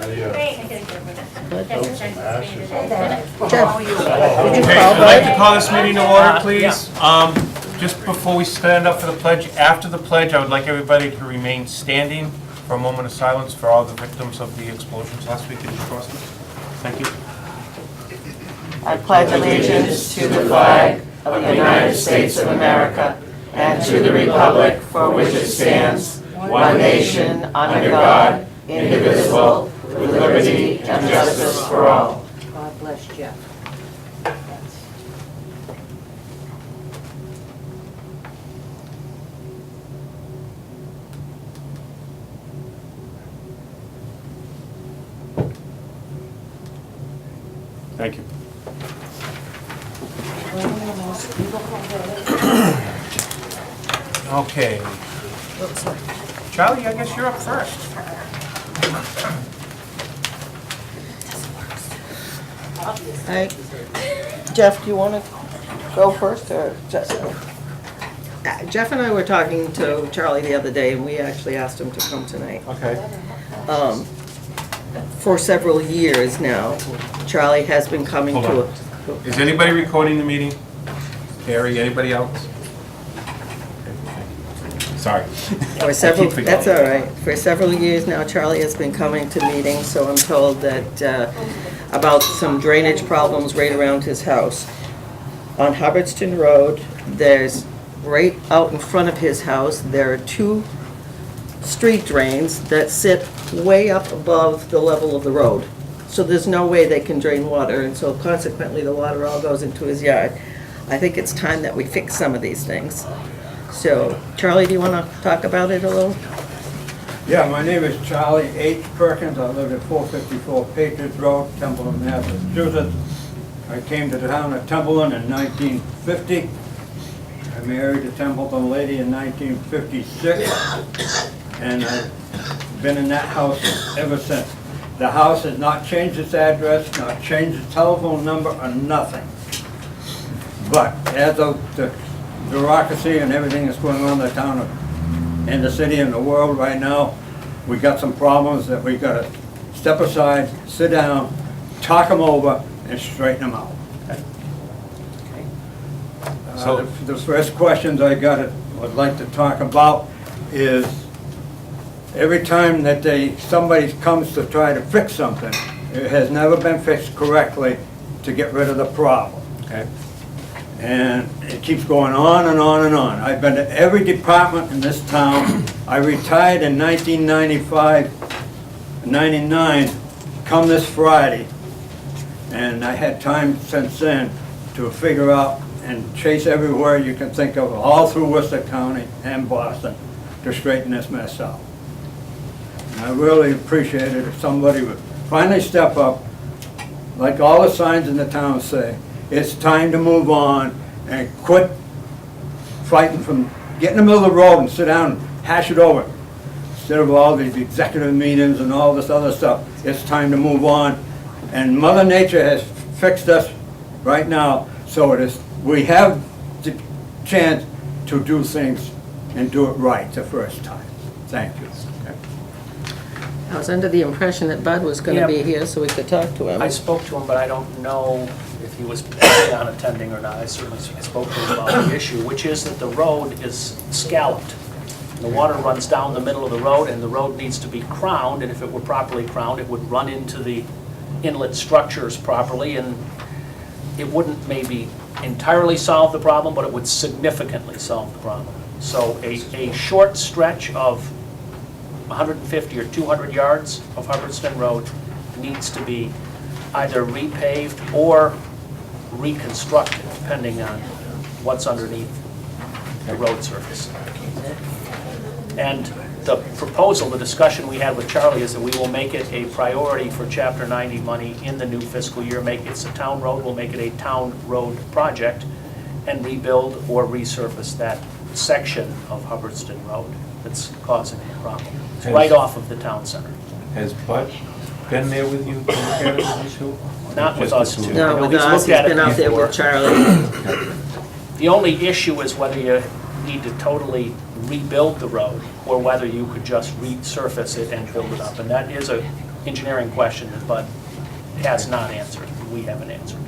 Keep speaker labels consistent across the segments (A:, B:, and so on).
A: I'd like to call this meeting to order, please. Just before we stand up for the pledge, after the pledge, I would like everybody to remain standing for a moment of silence for all the victims of the explosions last week in New Boston. Thank you.
B: I pledge allegiance to the flag of the United States of America and to the republic for which it stands, one nation, under God, indivisible, with liberty and justice for all.
C: God bless Jeff.
A: Thank you. Okay. Charlie, I guess you're up first.
B: Hey, Jeff, do you want to go first, or just? Jeff and I were talking to Charlie the other day, and we actually asked him to come tonight.
A: Okay.
B: For several years now, Charlie has been coming
A: Hold
B: to
A: on. Is anybody recording the meeting? Terry, anybody else? Sorry.
B: For several, that's all right. For several years now, Charlie has been coming to meetings, so I'm told that about some drainage problems right around his house. On Hubbardston Road, there's, right out in front of his house, there are two street drains that sit way up above the level of the road. So there's no way they can drain water, and so consequently the water all goes into his yard. I think it's time that we fix some of these things. So, Charlie, do you want to talk about it a little?
D: Yeah, my name is Charlie H. Perkins. I live at 454 Patriots Road, Templeton, Massachusetts. I came to the town of Templeton in 1950. I married a Templeton lady in 1956, and I've been in that house ever since. The house has not changed its address, not changed its telephone number, or nothing. But as of the bureaucracy and everything that's going on in the town and the city and the world right now, we got some problems that we got to step aside, sit down, talk them over, and straighten them out.
A: So
D: The first questions I would like to talk about is every time that somebody comes to try to fix something, it has never been fixed correctly to get rid of the problem.
A: okay.
D: And it keeps going on and on and on. I've been to every department in this town. I retired in 1995, 99, come this Friday. And I had time since then to figure out and chase everywhere you can think of, all through Worcester County and Boston, to straighten this mess out. And I really appreciate it if somebody would finally step up, like all the signs in the town say. It's time to move on and quit fighting from, get in the middle of the road and sit down and hash it over. Instead of all these executive meetings and all this other stuff, it's time to move on. And Mother Nature has fixed us right now, so we have the chance to do things and do it right the first time. Thank you.
B: I was under the impression that Bud was going to be here so we could talk to him.
E: I spoke to him, but I don't know if he was planning on attending or not. I certainly spoke to him about the issue, which is that the road is scalloped. The water runs down the middle of the road, and the road needs to be crowned, and if it were properly crowned, it would run into the inlet structures properly, and it wouldn't maybe entirely solve the problem, but it would significantly solve the problem. So a short stretch of 150 or 200 yards of Hubbardston Road needs to be either repaved or reconstructed, depending on what's underneath the road surface. And the proposal, the discussion we had with Charlie is that we will make it a priority for Chapter 90 money in the new fiscal year. It's a town road, we'll make it a town road project and rebuild or resurface that section of Hubbardston Road that's causing the problem. It's right off of the town center.
A: Has Bud been there with you to look at it with you two?
E: Not with us two.
B: No, with
E: He's
B: us,
E: looked
B: he's
E: at it
B: been out there
E: before.
B: with Charlie.
E: The only issue is whether you need to totally rebuild the road or whether you could just resurface it and build it up. And that is a engineering question that Bud has not answered, we haven't answered.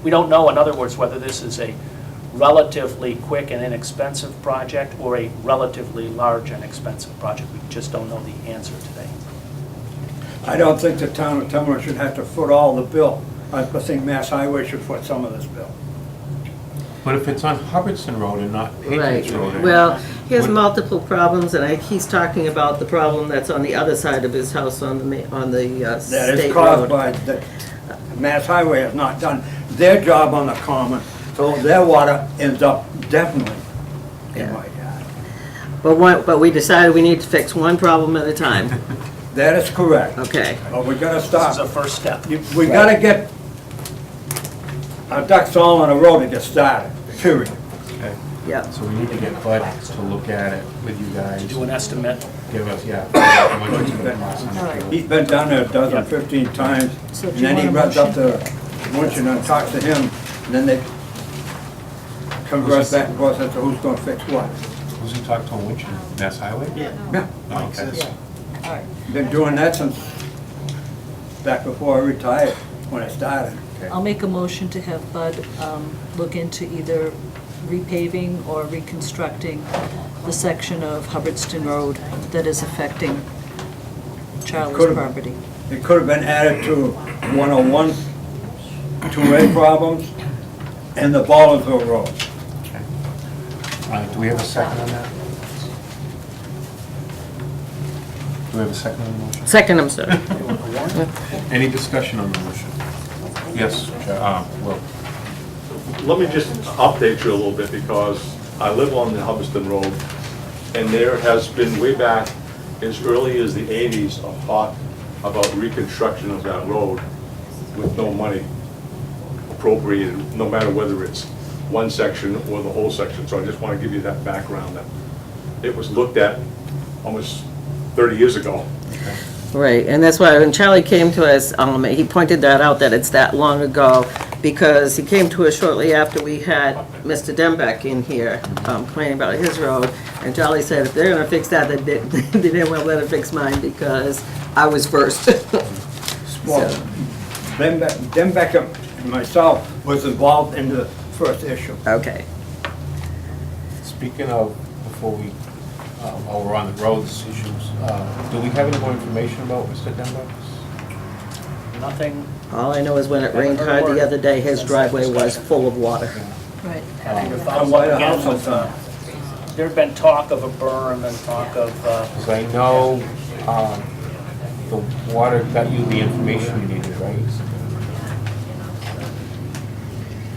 E: We don't know, in other words, whether this is a relatively quick and inexpensive project or a relatively large and expensive project. We just don't know the answer today.
D: I don't think the town of Templeton should have to foot all the bill. I think Mass Highway should foot some of this bill.
A: But if it's on Hubbardston Road and not Patriots
B: Right,
A: Road.
B: well, he has
A: Would-
B: multiple problems, and he's talking about the problem that's on the other side of his house on the
D: That
B: state
D: is caused
B: road.
D: by, the Mass Highway has not done their job on the common, so their water ends up definitely in
B: Yeah.
D: my yard.
B: But we decided we need to fix one problem at a time,
D: That is correct.
B: okay?
D: But we gotta
E: This is a
D: stop.
E: first step.
D: We gotta get our ducks all in a row to get started, period.
A: Okay,
B: Yeah,
A: so we need to get Bud to look at it with you guys.
E: Do an estimate.
A: Give us, yeah. how much it's gonna cost us.
D: He's been down there a dozen, 15 times,
C: So do
D: and
C: you
D: then he
C: want a
D: runs up to Munchen and talks to him, and then they converse back and forth as to who's gonna fix what.
A: Who's he talking to, Winchell? Mass Highway?
D: Yeah,
A: Oh, okay.
C: All right.
D: been doing that since back before I retired, when I started.
C: I'll make a motion to have Bud look into either repaving or reconstructing the section of Hubbardston Road that is affecting Charlie's
D: Could've-
C: property.
D: It could have been added to 101, 2A problems, and the Ballinsville Road.
A: Do we have a second on that? Do we have a second on the motion?
B: second, I'm sorry.
A: Any discussion on the motion? Yes, Will.
F: Let me just update you a little bit, because I live on the Hubbardston Road, and there has been way back as early as the 80s a talk about reconstruction of that road with no money appropriated, no matter whether it's one section or the whole section. So I just want to give you that background, that it was looked at almost 30 years ago.
B: Right, and that's why when Charlie came to us, he pointed that out, that it's that long ago, because he came to us shortly after we had Mr. Dembeck in here complaining about his road, and Charlie said, if they're gonna fix that, they didn't want to let it fix mine, because I was first.
D: Well, Dembeck and myself was involved in the first issue.
B: Okay.
A: Speaking of, before we, while we're on the roads issues, do we have any more information about Mr. Denbeck?
E: Nothing,
B: All I know is when it rained hard the other day, his driveway was full of water.
C: Right.
E: having to
D: And
E: follow
D: why the
E: again
D: house
E: with,
D: on top?
E: there had been talk of a berm and talk of,
A: Because I know the water got you the information you needed, right?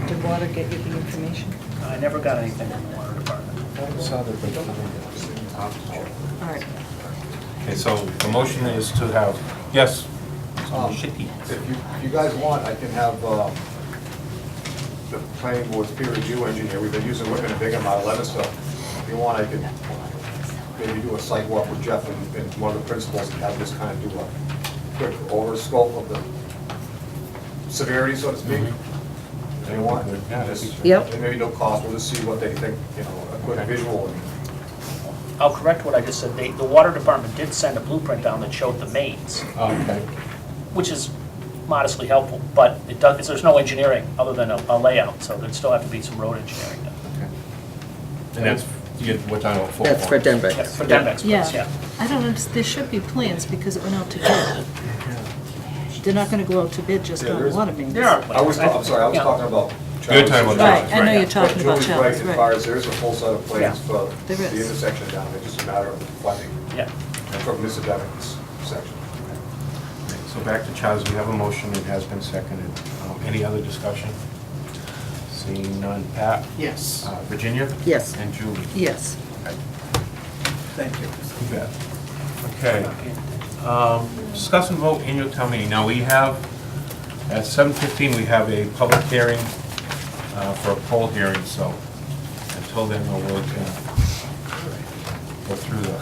C: Did water get you the information?
E: I never got anything from the water department.
A: I saw the big
C: All right.
A: Okay, so the motion is to have, yes, Mr. Shitty.
G: If you guys want, I can have the planning board's peer review engineer, we've been using Whitman and Bingham out of Leominster. If you want, I could maybe do a site walk with Jeff and one of the principals and have this kind of do a quick overscope of the severity, so to speak. If you want,
A: Yeah,
G: just,
B: Yep.
G: and maybe no cost, we'll just see what they think, you know, a quick visual.
E: I'll correct what I just said. The water department did send a blueprint down that showed the mains,
A: Okay,
E: which is modestly helpful, but it does, there's no engineering other than a layout, so there'd still have to be some road engineering done.
A: okay. And that's, we're talking about full.
B: That's for Denver.
E: Yeah, for Dembeck's place,
C: Yeah.
E: yeah.
C: I don't know, there should be plans because it went out to bid. They're not gonna go out to bid just
G: Yeah,
C: on
G: there is-
C: water mains.
E: There are
G: I'm
E: plans.
G: sorry, I was
E: Yeah.
G: talking about.
A: You're talking about
C: Right, I know you're
G: But
C: talking about
G: Julie's right,
C: Charles,
G: as
C: right.
G: far as there is a full set of plans
E: Yeah.
G: for
C: There
G: the
C: is.
G: intersection down there, just a matter of funding
E: Yeah.
G: from Mr. Devitt's section.
A: So back to Charles, we have a motion, it has been seconded. Any other discussion? Seeing none. Pat?
H: Yes.
A: Virginia?
B: Yes.
A: And Julie?
C: Yes.
D: Thank you.
A: You bet. Okay. Discuss and vote annual town meeting. Now, we have, at 7:15, we have a public hearing for a poll hearing, so until then, we'll go through the.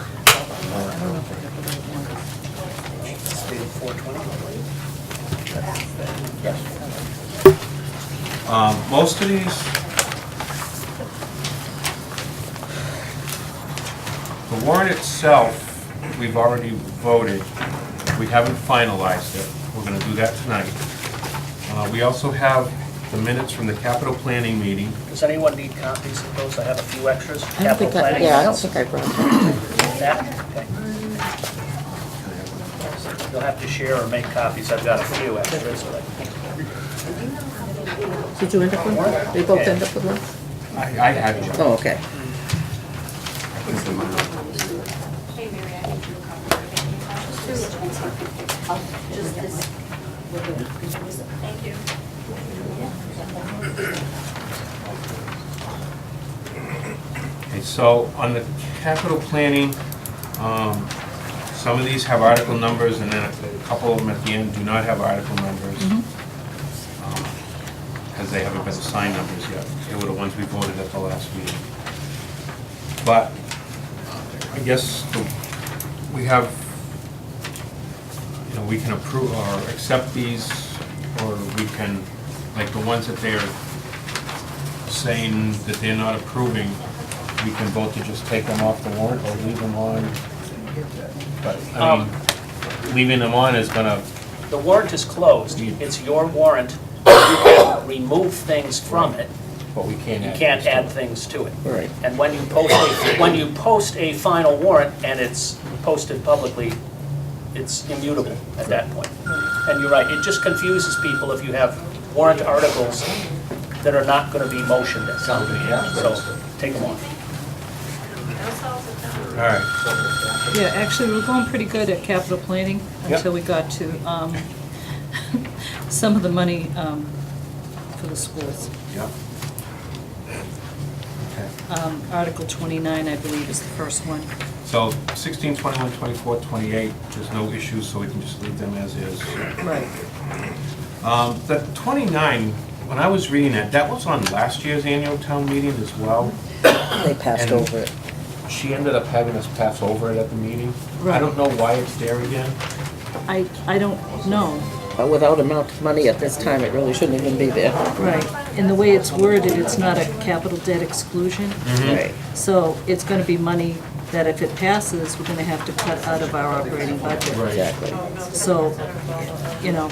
E: Stated 420.
A: Most of these, the warrant itself, we've already voted. We haven't finalized it. We're gonna do that tonight. We also have the minutes from the capital planning meeting.
E: Does anyone need copies of those? I have a few extras.
B: I don't think I, yeah, I don't think I brought that.
E: That? Okay. You'll have to share or make copies. I've got a few extras, but
B: Did you end up with one? They both end up with one?
A: I had one.
B: Oh, okay.
H: Thank you.
A: Okay, so on the capital planning, some of these have article numbers, and then a couple of them at the end do not have article numbers, because they haven't been assigned numbers yet. They were the ones we voted at the last meeting. But I guess we have, we can approve or accept these, or we can, like the ones that they're saying that they're not approving, we can vote to just take them off the warrant or leave them on. But, I mean, leaving them on is gonna,
E: the warrant is closed. It's your warrant. You can remove things from it.
A: but we can't
E: You
A: add.
E: can't
A: things to
E: add
A: it.
E: things to it.
B: Right.
E: And when you post a final warrant and it's posted publicly, it's immutable at that point. And you're right, it just confuses people if you have warrant articles that are not gonna be motioned at some meeting. So take them off.
A: All right,
C: Yeah, actually, we're going pretty good at capital planning
A: Yep.
C: until we got to some of the money for the schools.
A: yep. Okay.
C: Article 29, I believe, is the first one.
A: So 16, 21, 24, 28, there's no issues, so we can just leave them as is.
C: Right.
A: The 29, when I was reading that was on last year's annual town meeting as well.
B: They passed
A: And-
B: over it.
A: She ended up having us pass over it at the meeting. I
C: Right.
A: don't know why it's there again.
C: I don't know.
B: But without amount of money at this time, it really shouldn't even be there.
C: Right. In the way it's worded, it's not a capital debt exclusion.
B: Right.
C: So it's going to be money that if it passes, we're going to have to cut out of our operating budget.
B: Exactly.
C: So, you know,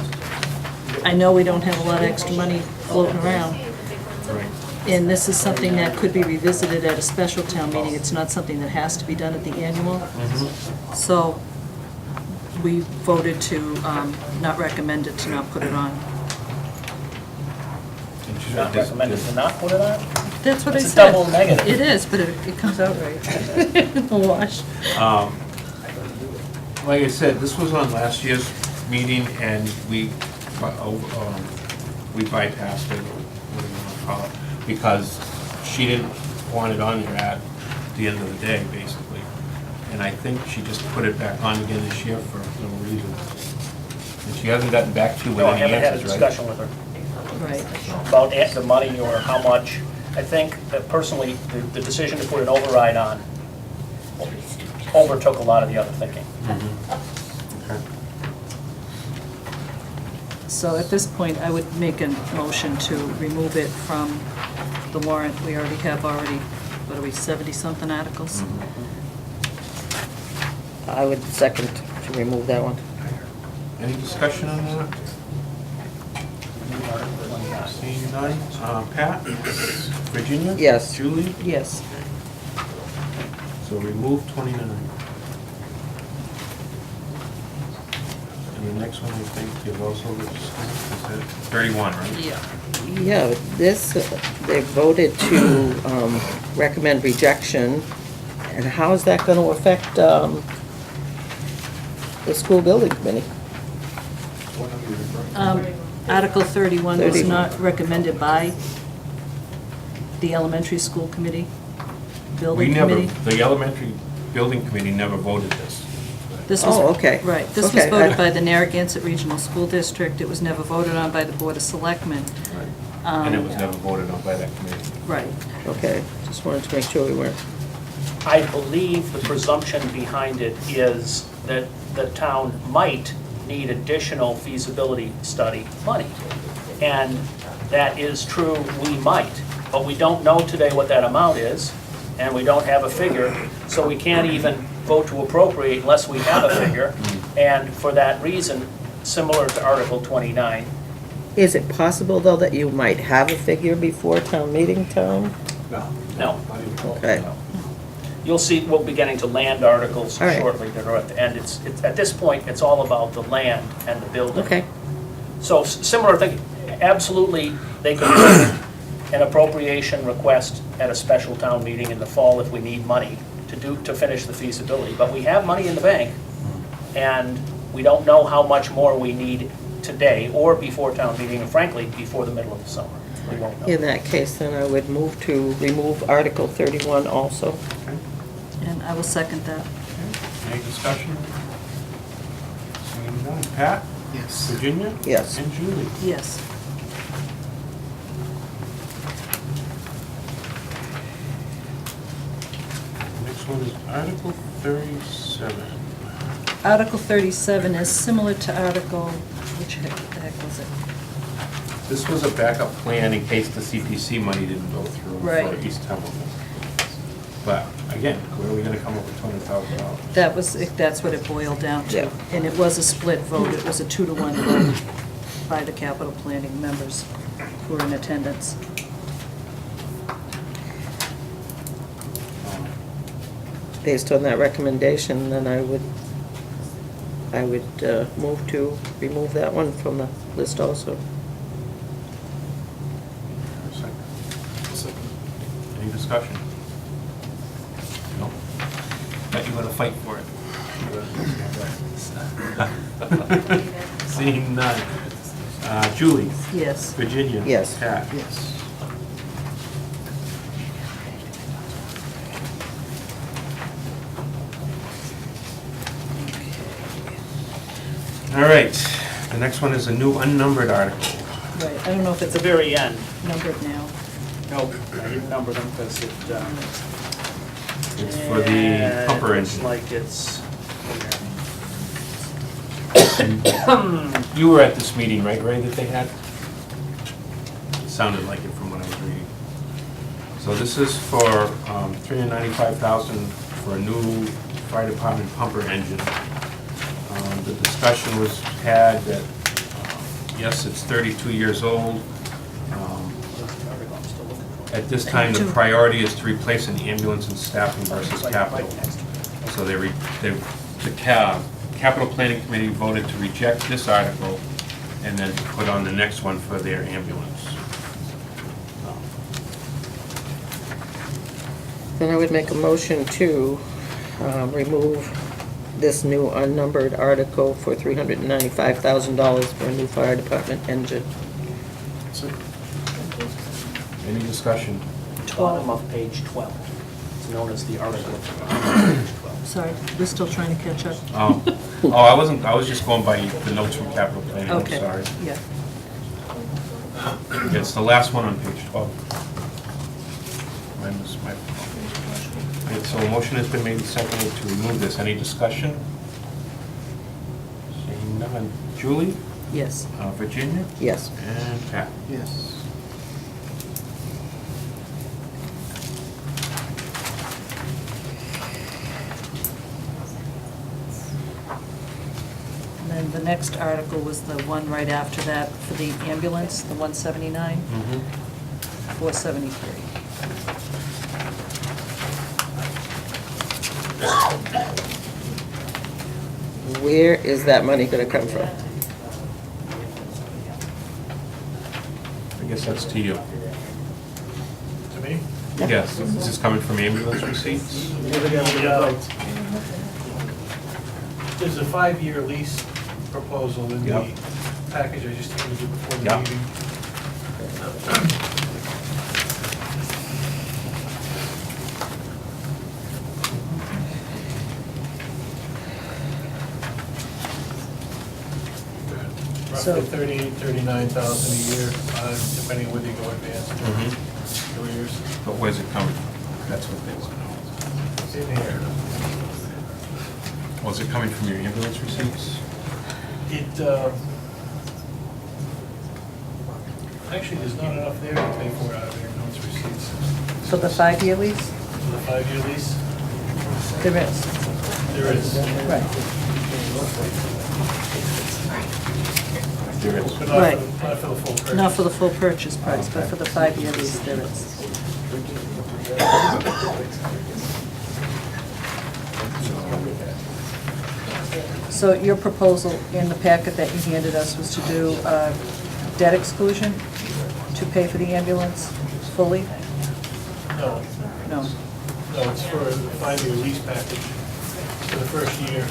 C: I know we don't have a lot of extra money floating around.
A: Right.
C: And this is something that could be revisited at a special town meeting. It's not something that has to be done at the annual. So we voted to not recommend it, to not put it on.
A: And she
E: Not
A: said this-
E: recommended to not put it on?
C: That's what I
E: It's a
C: said.
E: double negative.
C: It is, but it comes out right. In the wash.
A: Like I said, this was on last year's meeting, and we bypassed it, or whatever you want to call it, because she didn't want it on there at the end of the day, basically. And I think she just put it back on again this year for no reason. And she hasn't gotten back to you with
E: No, I
A: any
E: haven't had a
A: answers, right?
E: discussion with her
C: Right.
E: about the money or how much. I think that personally, the decision to put an override on overtook a lot of the other thinking.
A: Okay.
C: So at this point, I would make a motion to remove it from the warrant. We already have what are we, 70-something articles?
B: I would second to remove that one.
A: Any discussion on that? Seeing none. Pat? Virginia?
B: Yes.
A: Julie?
C: Yes.
A: So remove 29. And the next one, I think, you've also discussed, is that 31, right?
C: Yeah.
B: Yeah, this, they voted to recommend rejection, and how is that going to affect the school building committee?
C: Article 31 was
B: 31.
C: not recommended by the elementary school committee,
A: We
C: building
A: never,
C: committee.
A: the elementary building committee never voted this.
C: This was-
B: Oh, okay.
C: Right, this was
B: Okay,
C: voted by the Narragansett Regional School District. It was never voted on by the Board of Selectmen.
A: And it was never voted on by that committee.
C: Right.
B: Okay, just wanted to make sure we weren't.
E: I believe the presumption behind it is that the town might need additional feasibility study money. And that is true, we might, but we don't know today what that amount is, and we don't have a figure, so we can't even vote to appropriate unless we have a figure. And for that reason, similar to Article 29,
B: Is it possible, though, that you might have a figure before town meeting, Tom?
G: No.
E: No.
G: Not even close.
B: Okay.
E: you'll see, we'll be getting to land articles
B: All right.
E: shortly that are at the end. It's, at this point, it's all about the land and the building.
B: Okay.
E: So similar thing, absolutely, they could make an appropriation request at a special town meeting in the fall if we need money to finish the feasibility. But we have money in the bank, and we don't know how much more we need today or before town meeting, and frankly, before the middle of the summer. We won't know.
B: In that case, then I would move to remove Article 31 also.
C: And I will second that.
A: Any discussion? Seeing none. Pat?
I: Yes.
A: Virginia?
B: Yes.
A: And Julie?
C: Yes.
A: Next one is Article 37.
C: Article 37 is similar to Article, which the heck was it?
A: This was a backup plan in case the CPC money didn't go through
C: Right.
A: for East Templeton. But again, where are we gonna come up with $200,000?
C: That's what it boiled down to.
B: Yeah.
C: And it was a split vote. It was a 2-to-1 vote by the capital planning members who were in attendance.
B: Based on that recommendation, then I would move to remove that one from the list also.
A: Any discussion? No? Bet you're gonna fight for it. Seeing none. Julie?
C: Yes.
A: Virginia?
B: Yes.
A: Pat?
I: Yes.
A: All right, the next one is a new unnumbered article.
C: Right. I don't know if
E: At
C: it's
E: the very end,
C: numbered now.
E: nope, I didn't number them because it,
A: It's for the pumper
E: Looks
A: engine.
E: like it's,
A: You were at this meeting, right, Ray, that they had? It sounded like it from what I was reading. So this is for $395,000 for a new fire department pumper engine. The discussion was had that, yes, it's 32 years old. At this time, the priority is to replace an ambulance and staffing versus capital. So the capital planning committee voted to reject this article and then to put on the next one for their ambulance.
B: Then I would make a motion to remove this new unnumbered article for $395,000 for a new fire department engine.
A: Any discussion?
E: bottom of page 12. It's known as the article of page 12.
C: Sorry, we're still trying to catch up.
A: I was just going by the notes from capital planning, I'm
C: Okay.
A: sorry.
C: Yeah.
A: It's the last one on page 12. Mine was my fault. Right, so a motion has been made and seconded to remove this. Any discussion? Seeing none. Julie?
C: Yes.
A: Virginia?
B: Yes.
A: And Pat?
I: Yes.
C: And then the next article was the one right after that for the ambulance, the 179, 473.
B: Where is that money gonna come from?
A: I guess that's to you.
I: To me?
A: Yes, this is coming from ambulance receipts?
I: There's a 5-year lease proposal in the
A: Yep.
I: package I just handed you before the
A: Yep.
I: meeting.
C: So-
I: Roughly 38, 39,000 a year, depending on whether you go advanced
A: Mhm.
I: or 2 years.
A: But where's it coming from? That's what they want to know.
I: It's in here.
A: Was it coming from your ambulance receipts?
I: Actually, there's not enough there to pay for it out of your notes receipts.
C: So the 5-year lease?
I: For the 5-year lease,
C: There is.
I: there is.
C: Right.
A: There is.
I: But
C: Right.
I: not for the full purchase.
C: Not for the full purchase price, but for the 5-year lease, there is. So your proposal in the packet that you handed us was to do debt exclusion to pay for the ambulance fully?
I: No,
C: No.
I: no, it's for the 5-year lease package for the first year.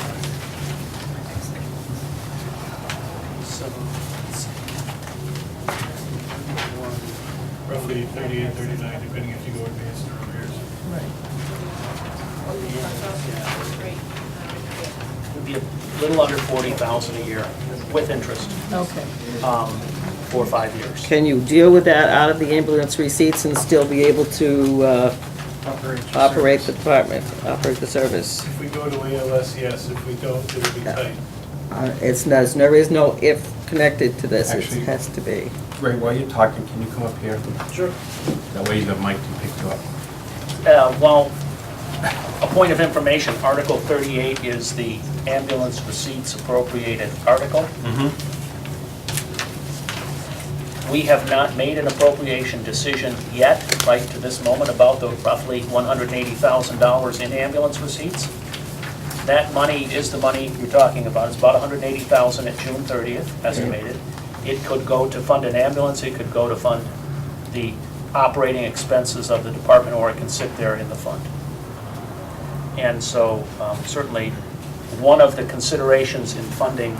I: Roughly 38, 39, depending if you go advanced or arrears.
E: Would be a little under 40,000 a year with interest,
C: Okay.
E: for 5 years.
B: Can you deal with that out of the ambulance receipts and still be able to operate the department, operate the service?
I: If we go to ALS, yes. If we don't, it'll be tight.
B: There is no if connected to this, it
A: Actually-
B: has to be.
A: Ray, while you're talking, can you come up here?
I: Sure.
A: That way the mic can pick you up.
E: Well, a point of information, Article 38 is the ambulance receipts appropriated article. We have not made an appropriation decision yet, right to this moment, about the roughly $180,000 in ambulance receipts. That money is the money you're talking about. It's about $180,000 at June 30th, estimated. It could go to fund an ambulance, it could go to fund the operating expenses of the department, or it can sit there in the fund. And so certainly, one of the considerations in funding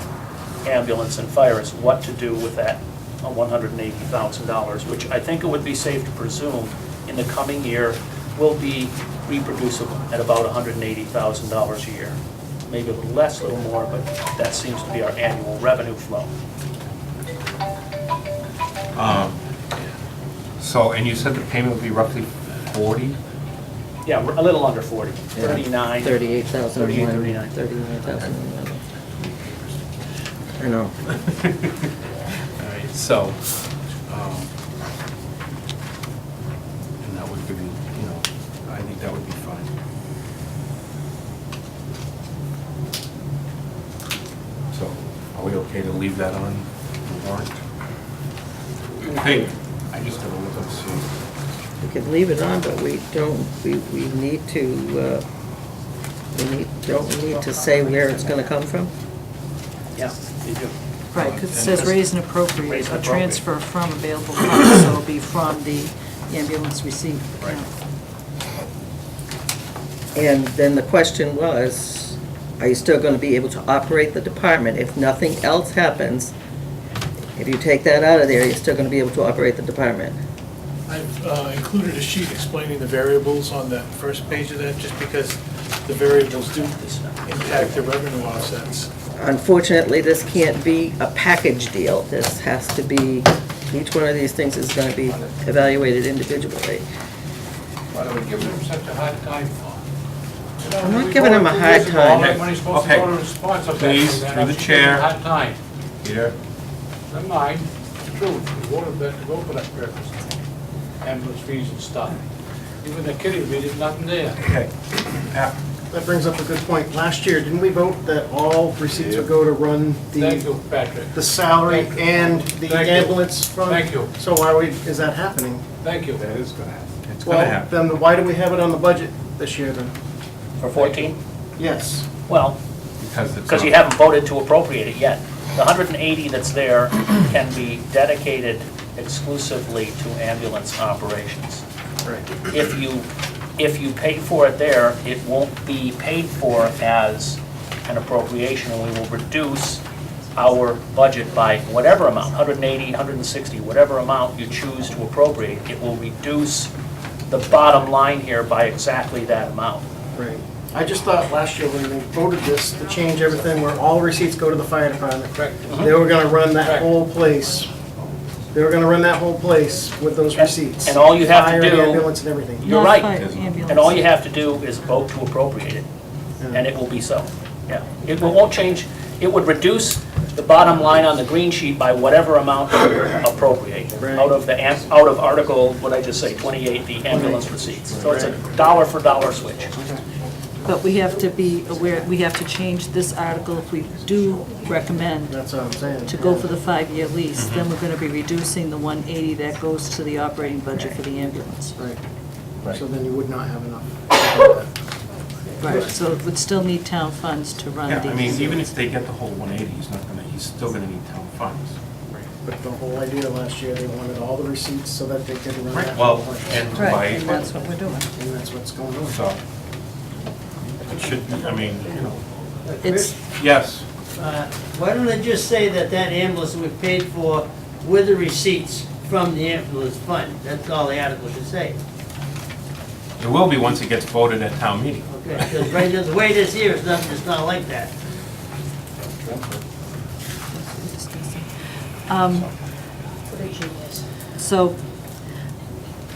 E: ambulance and fire is what to do with that $180,000, which I think it would be safe to presume in the coming year will be reproducible at about $180,000 a year. Maybe a little less, a little more, but that seems to be our annual revenue flow.
A: So, and you said the payment would be roughly 40?
E: Yeah, a little under 40, 39.
B: 38,000.
E: 38, 39.
B: 39,000. I know.
A: All right, so, and that would give you, I think that would be fine. So, are we okay to leave that on the warrant? Hey, I just gotta look and see.
B: We could leave it on, but we don't, we need to, don't we need to say where it's gonna come from?
E: Yeah, you do.
C: Right, because it says raise and appropriate,
E: Raise and
C: a transfer from available funds, so it'll be from the ambulance receipt account.
B: And then the question was, are you still gonna be able to operate the department if nothing else happens? If you take that out of there, you're still gonna be able to operate the department.
I: I've included a sheet explaining the variables on that first page of that, just because the variables do impact the revenue offsets.
B: Unfortunately, this can't be a package deal. This has to be, each one of these things is gonna be evaluated individually.
J: Why do we give them such a hard time for?
B: I'm not giving them a hard time.
J: All that money's supposed to go to the sponsor.
A: Please, through the chair.
J: Hard time.
A: Peter?
J: Never mind, it's true, we voted that to go for that purpose. Ambulance fees and stuff. Even the kiddie fee, there's nothing there.
A: Okay. Yeah.
K: That brings up a good point. Last year, didn't we vote that all receipts would go to run
J: Thank
K: the,
J: you, Patrick.
K: the salary
J: Thank you.
K: and the
J: Thank you.
K: ambulance fund?
J: Thank you.
K: So why is that happening?
J: Thank you.
G: That is gonna happen.
A: It's gonna
K: Well,
A: happen.
K: then why do we have it on the budget this year then?
E: For 14?
K: Yes.
E: Well,
A: Because it's.
E: because you haven't voted to appropriate it yet. The 180 that's there can be dedicated exclusively to ambulance operations.
K: Right.
E: If you pay for it there, it won't be paid for as an appropriation, and we will reduce our budget by whatever amount, 180, 160, whatever amount you choose to appropriate. It will reduce the bottom line here by exactly that amount.
K: Right. I just thought last year when we voted this to change everything where all receipts go to the fire department,
J: Correct.
K: they were gonna run that
J: Correct.
K: whole place. They were gonna run that whole place with those receipts.
E: and all you have to
K: Fire,
E: do-
K: the ambulance and everything.
E: You're
C: Not
E: right.
C: fire, ambulance.
E: And all you have to do is vote to appropriate it, and it will be so. Yeah, it won't change, it would reduce the bottom line on the green sheet by whatever amount you appropriate
K: Right.
E: out of Article, what I just say, 28, the ambulance receipts. So it's a dollar for dollar switch.
C: But we have to be aware, we have to change this article if we do recommend
K: That's what I'm saying.
C: to go for the 5-year lease, then we're gonna be reducing the 180 that goes to the operating budget for the ambulance.
K: Right.
A: Right.
K: So then you would not have enough.
C: Right, so it would still need town funds to run
A: Yeah,
C: these.
A: I mean, even if they get the whole 180, he's still gonna need town funds.
K: But the whole idea last year, they wanted all the receipts so that they could run that.
A: Well,
K: whole budget.
A: and to
C: Right,
A: buy
C: and that's what we're doing.
K: And that's what's going on.
A: So, it should be, I mean, you know,
C: It's,
A: yes,
L: Why don't I just say that that ambulance we paid for with the receipts from the ambulance fund? That's all the article should say.
A: it will be once it gets voted at town meeting.
L: Okay, because right now, the way it is here, it's not like that.
C: so,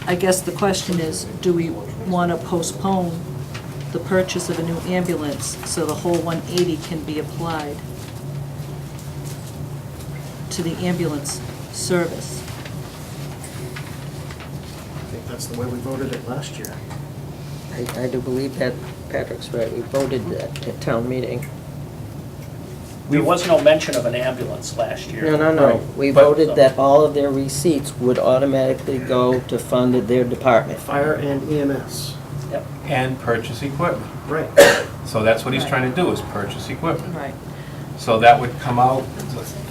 C: I guess the question is, do we wanna postpone the purchase of a new ambulance so the whole 180 can be applied to the ambulance service?
K: I think that's the way we voted it last year.
B: I do believe that Patrick's right, we voted that at town meeting.
E: There was no mention of an ambulance last year.
B: No, we
A: But-
B: voted that all of their receipts would automatically go to fund their department.
K: Fire and EMS.
A: And purchase equipment.
K: Right.
A: So that's what he's trying to do, is purchase equipment.
C: Right.
A: So that would come out,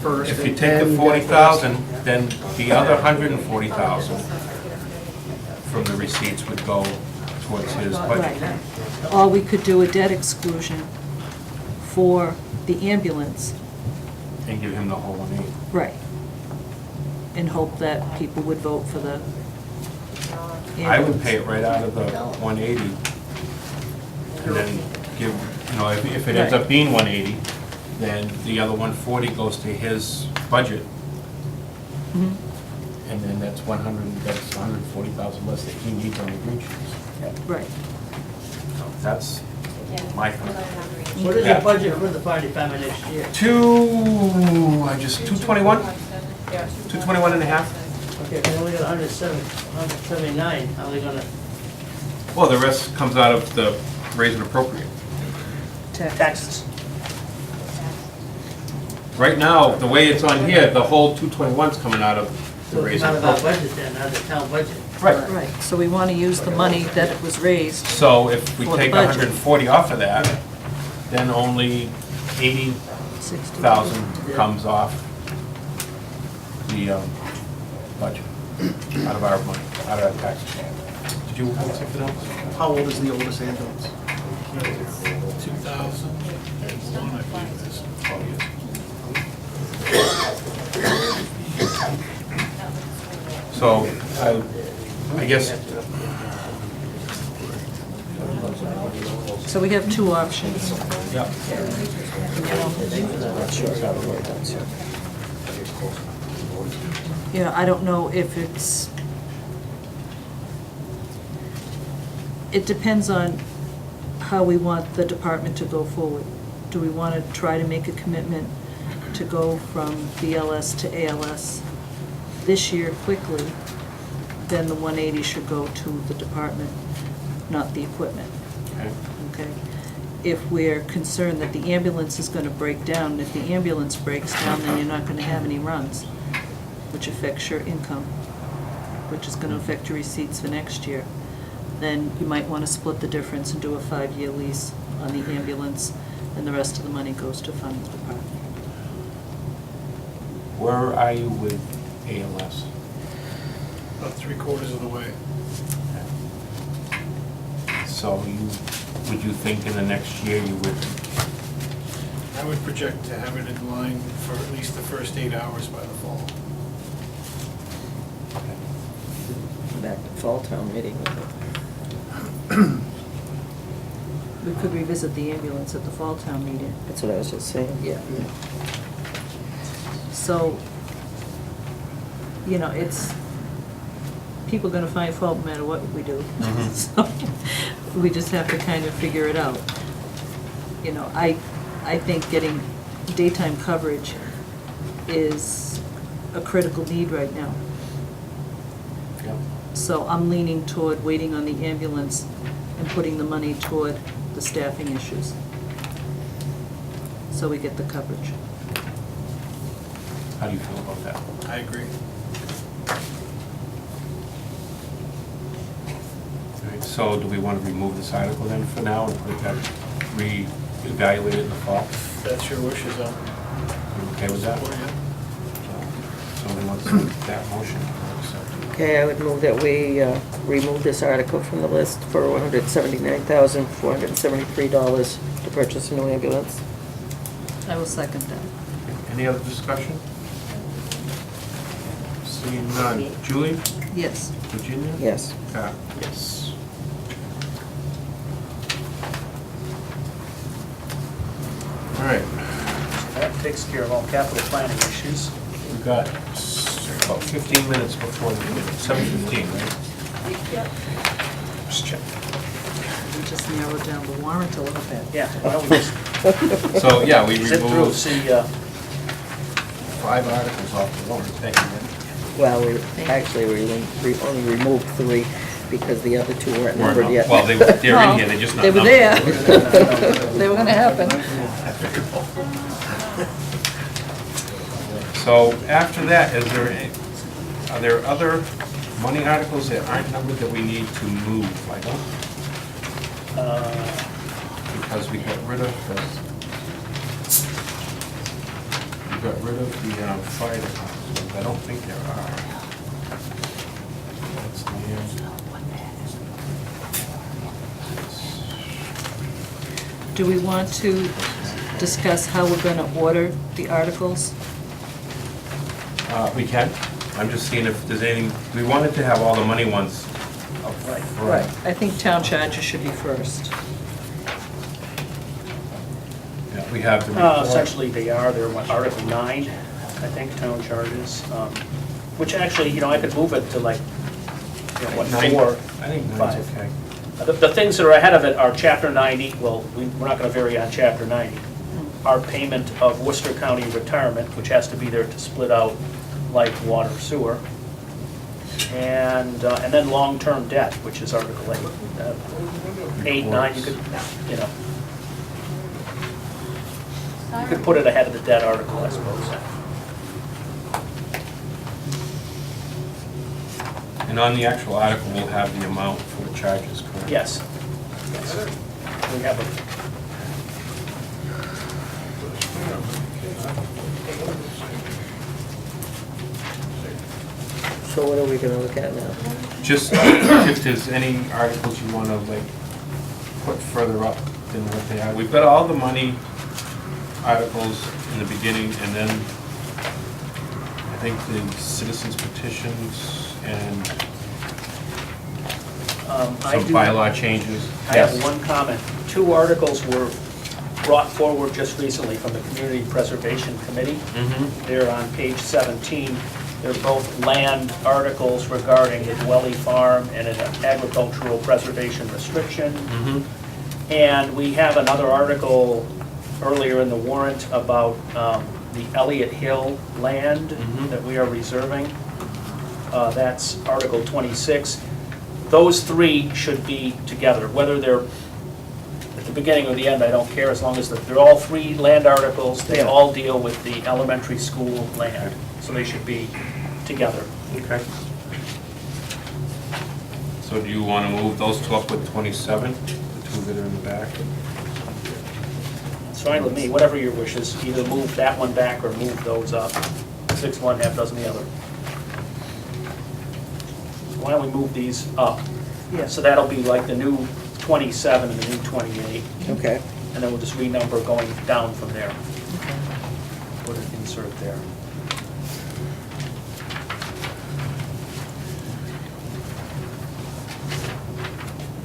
K: First.
A: if you
K: and
A: take the
K: then
A: 40,000, then the other 140,000 from the receipts would go towards his budget.
C: Right. Or we could do a debt exclusion for the ambulance.
A: And give him the whole 180.
C: Right. And hope that people would vote for the ambulance.
A: I would pay it right out of the 180. And then give, you know, if it ends up being 180, then the other 140 goes to his budget.
C: Mhm.
A: And then that's 140,000 less that he needs on the green sheets.
C: Right.
A: That's my thought.
L: What is
A: Yeah.
L: the budget for the fire department next year?
A: 221? 221 and a half?
L: Okay, they only got 179, how are they gonna?
A: Well, the rest comes out of the raise and appropriate.
E: Taxes.
A: Right now, the way it's on here, the whole 221's coming out of the
L: So
A: raise
L: it's
A: and
L: out of our
A: appropriate.
L: budget then, out of the town budget.
A: Right.
C: Right, so we want to use the money that was raised.
A: So if we
C: For the
A: take
C: budget.
A: 140 off of that, then only 80,000 comes off the budget, out of our money, out of our taxes. Did you have something else?
K: How old is the oldest ambulance?
I: 2001, I believe it is.
A: So, I guess,
C: So we have two options.
A: yeah.
C: You know, I don't know if it's, it depends on how we want the department to go forward. Do we want to try to make a commitment to go from BLS to ALS this year quickly? Then the 180 should go to the department, not the equipment.
A: Okay.
C: Okay? If we're concerned that the ambulance is gonna break down, and if the ambulance breaks down, then you're not gonna have any runs, which affects your income, which is gonna affect your receipts for next year. Then you might wanna split the difference and do a 5-year lease on the ambulance, and the rest of the money goes to fund the department.
A: Where are you with ALS?
I: About 3/4 of the way.
A: So would you think in the next year you would,
I: I would project to have it in line for at least the first 8 hours by the fall.
B: Back to fall town meeting.
C: We could revisit the ambulance at the fall town meeting.
B: That's what I was just saying.
C: Yeah. So, you know, it's, people are gonna find fault no matter what we do. So, we just have to kind of figure it out. You know, I think getting daytime coverage is a critical need right now.
A: yeah,
C: So I'm leaning toward waiting on the ambulance and putting the money toward the staffing issues. So we get the coverage.
A: How do you feel about that?
I: I agree.
A: All right, so do we want to remove this article then for now and put it back, re-evaluate it in the fall?
I: That's your wishes,
A: You okay with that?
I: for you.
A: Somebody wants to make that motion?
B: Okay, I would move that we remove this article from the list for $179,473 to purchase a new ambulance.
C: I will second that.
A: Any other discussion? Seeing none. Julie?
C: Yes.
A: Virginia?
B: Yes.
A: Pat?
I: Yes.
A: All right,
E: That takes care of all capital planning issues.
A: we've got about 15 minutes before the meeting, 7:15, right? Just check.
C: We just narrowed down the warrant a little bit.
E: Yeah, well, we just
A: So, yeah, we
E: zip through,
A: removed
E: see,
A: 5 articles off the warrant. Thank you, Lynn.
B: Well, we only removed 3 because the other 2 weren't numbered yet.
A: Well, they're in here, they're just not
C: They were
A: numbered.
C: there. They were gonna happen.
A: So after that, are there other money articles that aren't numbered that we need to move? I don't, because we got rid of the fire department. I don't think there are. That's the
C: Do we want to discuss how we're gonna order the articles?
A: We can. I'm just seeing if there's anything, we wanted to have all the money ones up front.
C: I think town charges should be first.
A: Yeah, we have the report.
E: essentially they're Article 9, I think, town charges, which actually, I could move it to like, what,
A: 9?
E: 4,
A: I think 9's
E: 5.
A: okay.
E: The things that are ahead of it are Chapter 90, well, we're not gonna vary on Chapter 90. Our payment of Worcester County retirement, which has to be there to split out light, water, sewer. And then long-term debt, which is Article 8. 8, 9, you could put it ahead of the debt article, I suppose.
A: And on the actual article, we'll have the amount for the charges, correct?
E: Yes. We have a,
B: So what are we gonna look at now?
A: Just if there's any articles you want to like put further up than what they are. We've got all the money articles in the beginning, and then I think the citizens petitions and some bylaw changes.
E: I have one comment. 2 articles were brought forward just recently from the Community Preservation Committee.
A: Mhm.
E: They're on page 17. They're both land articles regarding the Dwelly Farm and an agricultural preservation restriction.
A: Mhm.
E: And we have another article earlier in the warrant about the Elliott Hill land that we are reserving. That's Article 26. Those 3 should be together, whether they're at the beginning or the end, I don't care, as long as they're all 3 land articles. They all deal with the elementary school land, so they should be together.
A: Okay. So do you want to move those 2 up with 27, the 2 that are in the back?
E: It's fine with me, whatever your wishes. Either move that one back or move those up. 6 one, half dozen the other. Why don't we move these up?
C: Yeah.
E: So that'll be like the new 27 and the new 28.
B: Okay.
E: And then we'll just renumber going down from there. Put an insert there.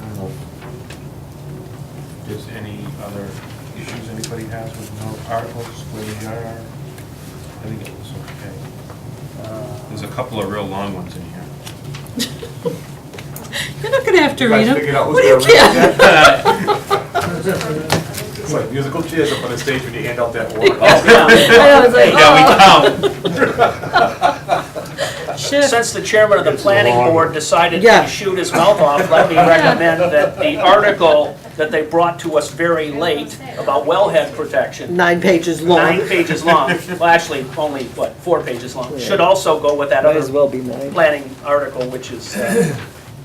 A: I don't know if there's any other issues anybody has with no articles, where they are. I think it was okay. There's a couple of real long ones in here.
C: You're not gonna have to
G: You
C: read
G: guys
C: them.
G: figured out who's
C: What do you
G: gonna read
C: care?
G: It's like musical chairs up on the stage when you hand out that warrant.
C: I know, it's like,
A: Yeah, we count.
C: Shit.
E: Since the chairman of the
G: It's
E: planning
G: long.
E: board decided
B: Yeah.
E: to shoot his mouth off, let me recommend that the article that they brought to us very late about wellhead protection,
B: 9 pages long.
E: 9 pages long, well, actually, only, 4 pages long, should also go with that
B: Might as
E: other
B: well be 9.
E: planning article, which is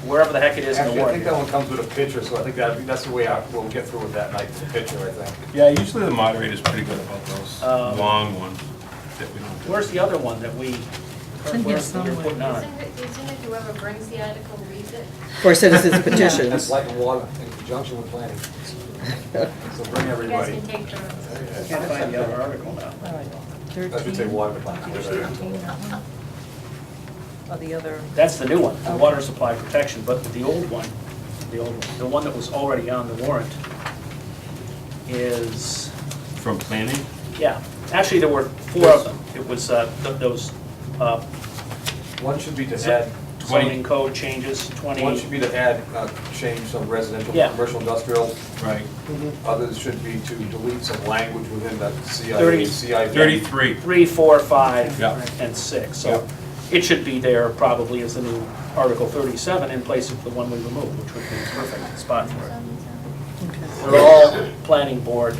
E: wherever the heck it is in the
G: Actually, I think that
E: world.
G: one comes with a picture, so I think that's the way we'll get through it that night, the picture, I think.
A: Yeah, usually the moderator's pretty good about those long ones that we don't do.
E: Where's the other one that we,
C: in here
E: where's that you're
C: somewhere.
E: putting on?
H: Isn't it whoever brings the article reads it?
B: For citizens
G: That's
B: petitions.
G: light and water in conjunction with planning. So bring
H: You guys
G: everybody.
H: can take turns.
E: Can't find the other article now.
C: All right,
G: I should say
C: 13,
G: water department.
C: 13, that one? Or the other,
E: That's the new one, the water supply protection, but the old one, the one that was already on the warrant is,
A: From planning?
E: yeah, actually, there were 4 of them. It was those
G: One should be to add,
E: zoning code changes, 20.
G: one should be to add, change some residential,
E: Yeah.
G: commercial, industrial.
A: Right.
G: Others should be to delete some language within the
E: 30.
G: CIA, CIP.
A: 33.
E: 3, 4, 5,
A: Yeah.
E: and 6.
A: Yeah.
E: So it should be there probably as the new Article 37 in place of the one we removed, which would be a perfect spot for it.
C: okay.
E: They're all planning board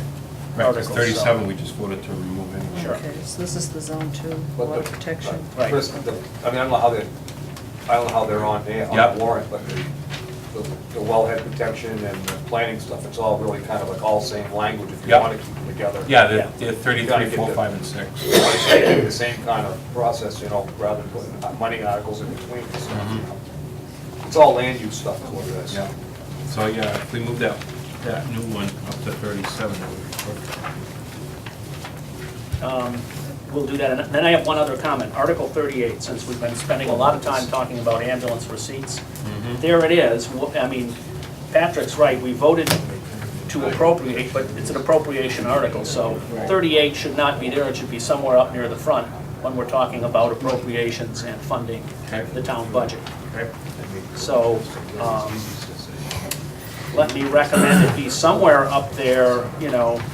A: Right,
E: articles.
A: 'cause
E: so-
A: 37, we just voted to remove anyway.
E: Sure.
C: Okay, so this is the zone 2,
G: But
C: water
G: the-
C: protection.
E: Right.
G: Chris, I don't know how they're on there, on
A: Yep.
G: the warrant, but the wellhead protection and the planning stuff, it's all really kind of like all same language if you
A: Yep.
G: want to keep them together.
A: Yeah,
E: Yeah.
A: they're 33,
G: Gotta get
A: 4,
G: the-
A: 5, and 6.
G: The same kind of process, rather than putting money articles in between. It's all land use stuff is what it is.
A: Yeah. So, yeah, if we move that new one up to 37, that would be perfect.
E: We'll do that. And then I have one other comment. Article 38, since we've been spending a lot of time talking about ambulance receipts, there it is. I mean, Patrick's right, we voted to appropriate, but it's an appropriation article, so 38 should not be there, it should be somewhere up near the front when we're talking about appropriations and funding
A: Okay.
E: the town budget.
A: Okay.
E: So, let me recommend it be somewhere up there,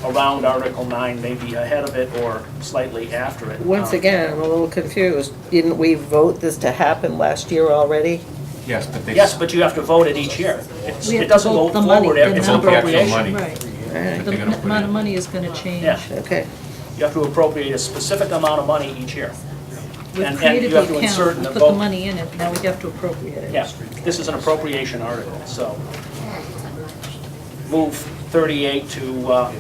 E: around Article 9, maybe ahead of it or slightly after it.
B: Once again, I'm a little confused. Didn't we vote this to happen last year already?
A: Yes, but they.
E: Yes, but you have to vote it each year.
C: We have
E: It
C: to
E: doesn't
C: vote
E: go
C: the money,
E: forward,
C: the
E: it's an
A: amount. The actual
E: appropriation.
A: money.
C: Right.
B: Alright,
C: The
A: They're gonna put
C: amount
A: it-
C: of money is gonna change.
E: Yeah.
B: okay.
E: You have to appropriate a specific amount of money each year.
C: We've
E: And
C: created
E: you have
C: the
E: to insert
C: account,
E: in the
C: put the
E: vote.
C: money in it, now we have to appropriate it.
E: Yeah, this is an appropriation article, so move 38 to,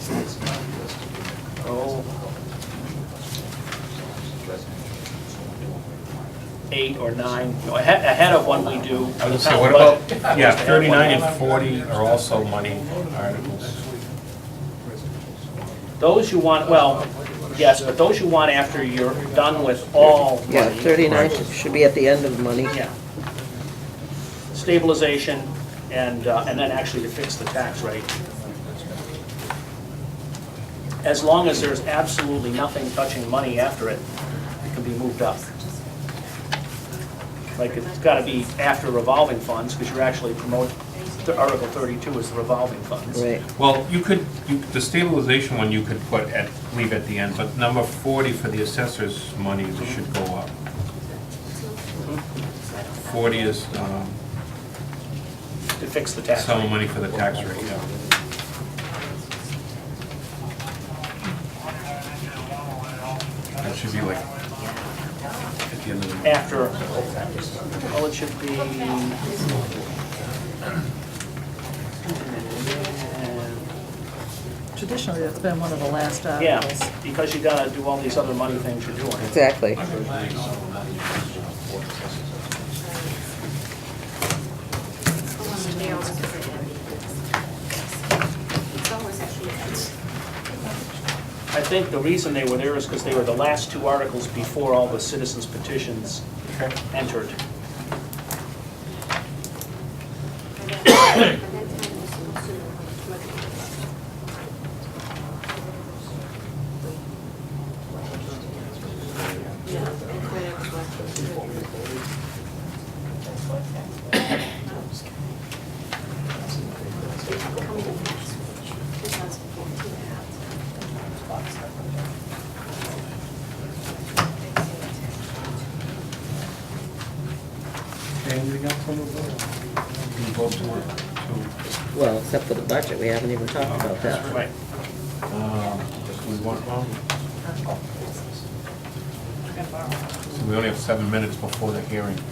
E: 8 or 9, ahead of when we do
A: I
E: the
A: was gonna say,
E: town
A: what
E: budget.
A: about, yeah, 39 and 40 are also money articles.
E: Those you want, well, yes, but those you want after you're done with all money.
B: Yeah, 39 should be at the end of the money.
E: Yeah. Stabilization and then actually to fix the tax rate. As long as there's absolutely nothing touching money after it, it can be moved up. Like, it's gotta be after revolving funds, because you're actually promoting, Article 32 is the revolving funds.
B: Right.
A: Well, the stabilization one you could leave at the end, but number 40 for the assessor's money should go up. 40 is
E: To fix the tax
A: some
E: rate.
A: money for the tax rate, yeah. That should be like at the end of the.
E: After, well, it should be.
C: Traditionally, that's been one of the last
E: Yeah,
C: articles.
E: because you gotta do all these other money things you're doing.
B: Exactly.
E: I think the reason they were there is because they were the last 2 articles before all the citizens petitions entered.
A: Anything else on the vote? Can you vote to
B: Well, except for the budget, we haven't even talked about that.
E: Right.
A: We want, so we only have 7 minutes before the hearing. Do